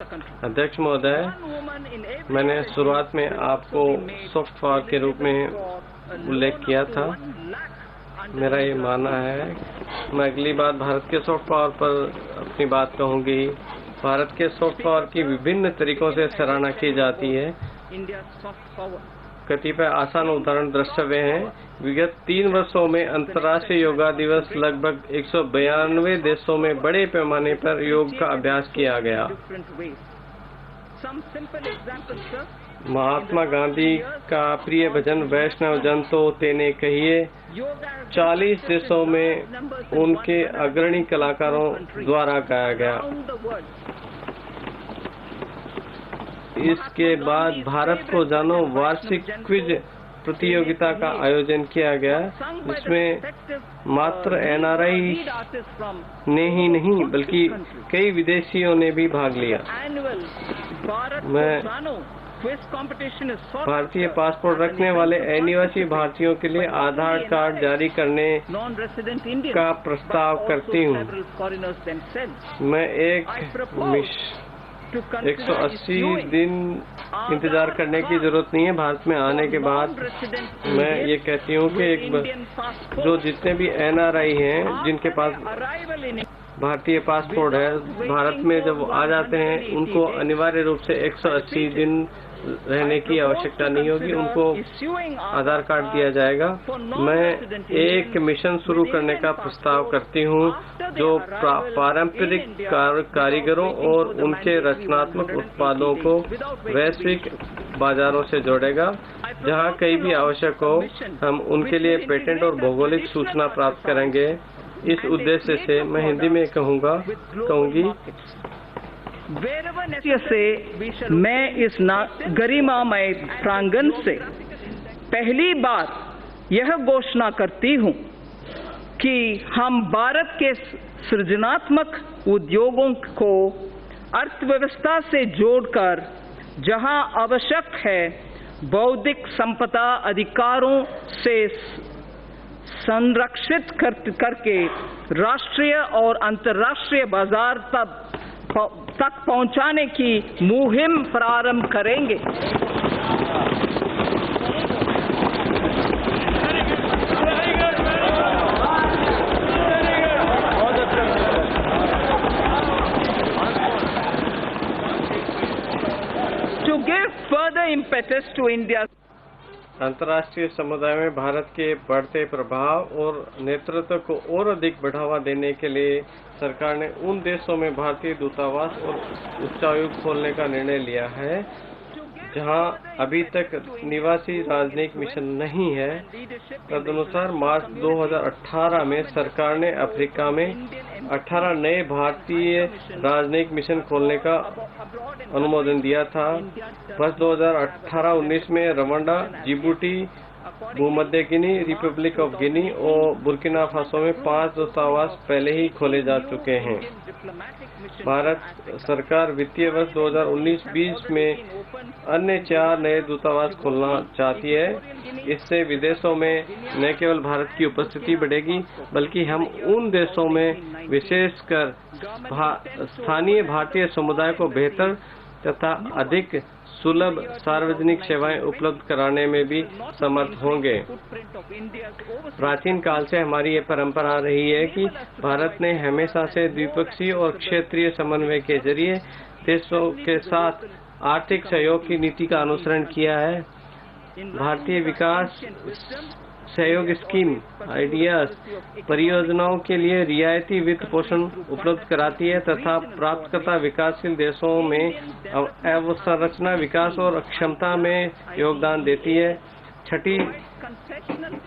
अध्यक्ष महोदय, मैंने शुरुआत में आपको सॉफ्ट पावर के रूप में उल्लेख किया था। मेरा ये मानना है, मैं अगली बार भारत के सॉफ्ट पावर पर अपनी बात कहूँगी। भारत के सॉफ्ट पावर की विभिन्न तरीकों से सराहना की जाती है। कतिपय आसान उदाहरण दर्शाए हैं। विगत 3 वर्षों में अंतर्राष्ट्रीय योगा दिवस लगभग 192 देशों में बड़े पैमाने पर योग का अभ्यास किया गया। महात्मा गांधी का प्रिय भजन वैष्णव जन तो तेने कहिए 40 देशों में उनके अग्रणी कलाकारों द्वारा गाया गया। इसके बाद भारत को जानो वार्षिक क्विज प्रतियोगिता का आयोजन किया गया, जिसमें मात्र NRI ने ही नहीं बल्कि कई विदेशियों ने भी भाग लिया। मैं भारतीय पासपोर्ट रखने वाले अनिवासी भारतीयों के लिए आधार कार्ड जारी करने का प्रस्ताव करती हूँ। मैं 180 दिन इंतजार करने की जरूरत नहीं है। भारत में आने के बाद मैं ये कहती हूँ कि जो जितने भी NRI हैं, जिनके पास भारतीय पासपोर्ट है, भारत में जब आ जाते हैं उनको अनिवार्य रूप से 180 दिन रहने की आवश्यकता नहीं होगी, उनको आधार कार्ड दिया जाएगा। मैं एक मिशन शुरू करने का प्रस्ताव करती हूँ जो पारंपरिक कारीगरों और उनके रचनात्मक उत्पादों को वैश्विक बाजारों से जोड़ेगा। जहाँ कहीं भी आवश्यक हो, हम उनके लिए पेटेंट और भौगोलिक सूचना प्राप्त करेंगे। इस उद्देश्य से मैं हिंदी में कहूँगी से मैं इस गरिमामय प्रांगण से पहली बार यह घोषणा करती हूँ कि हम भारत के सृजनात्मक उद्योगों को अर्थव्यवस्था से जोड़कर जहाँ आवश्यक है बौद्धिक संपदा अधिकारों से संरक्षित करके राष्ट्रीय और अंतर्राष्ट्रीय बाजार तक पहुंचाने की मुहिम प्रारंभ करेंगे। To give further impetus to India. अंतर्राष्ट्रीय समुदाय में भारत के बढ़ते प्रभाव और नेतृत्व को और अधिक बढ़ावा देने के लिए सरकार ने उन देशों में भारतीय दूतावास और उच्चायुक्त खोलने का निर्णय लिया है जहां अभी तक निवासी राजनयिक मिशन नहीं है। तदनुसार मार्च 2018 में सरकार ने अफ्रीका में 18 नए भारतीय राजनयिक मिशन खोलने का अनुमोदन दिया था। वर्ष 2018-19 में रवांडा, जिबूटी, भूमध्य गिनी, रिपब्लिक ऑफ गिनी और बुर्किना फासो में 5 दूतावास पहले ही खोले जा चुके हैं। भारत सरकार वित्तीय वर्ष 2019-20 में अन्य 4 नए दूतावास खोलना चाहती है। इससे विदेशों में न केवल भारत की उपस्थिति बढ़ेगी, बल्कि हम उन देशों में विशेषकर स्थानीय भारतीय समुदाय को बेहतर तथा अधिक सुलभ सार्वजनिक सेवाएं उपलब्ध कराने में भी समर्थ होंगे। प्राचीन काल से हमारी ये परंपरा रही है कि भारत ने हमेशा से द्विपक्षीय और क्षेत्रीय समन्वय के जरिए देशों के साथ आर्थिक सहयोग की नीति का अनुसरण किया है। भारतीय विकास सहयोग स्कीम आईडीएस परियोजनाओं के लिए रियायती वित्त पोषण उपलब्ध कराती है तथा प्राप्तकर्ता विकासशील देशों में अवसंरचना विकास और क्षमता में योगदान देती है। छठी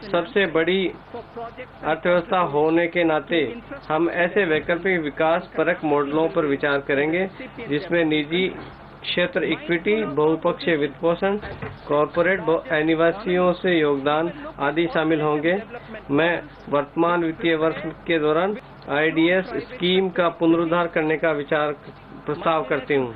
सबसे बड़ी अर्थव्यवस्था होने के नाते हम ऐसे वैकल्पिक विकास परक मॉडलों पर विचार करेंगे जिसमें निजी क्षेत्र इक्विटी, बहुपक्षीय वित्त पोषण, कॉरपोरेट अनिवासियों से योगदान आदि शामिल होंगे। मैं वर्तमान वित्तीय वर्ष के दौरान आईडीएस स्कीम का पुनरुद्धार करने का प्रस्ताव करती हूँ।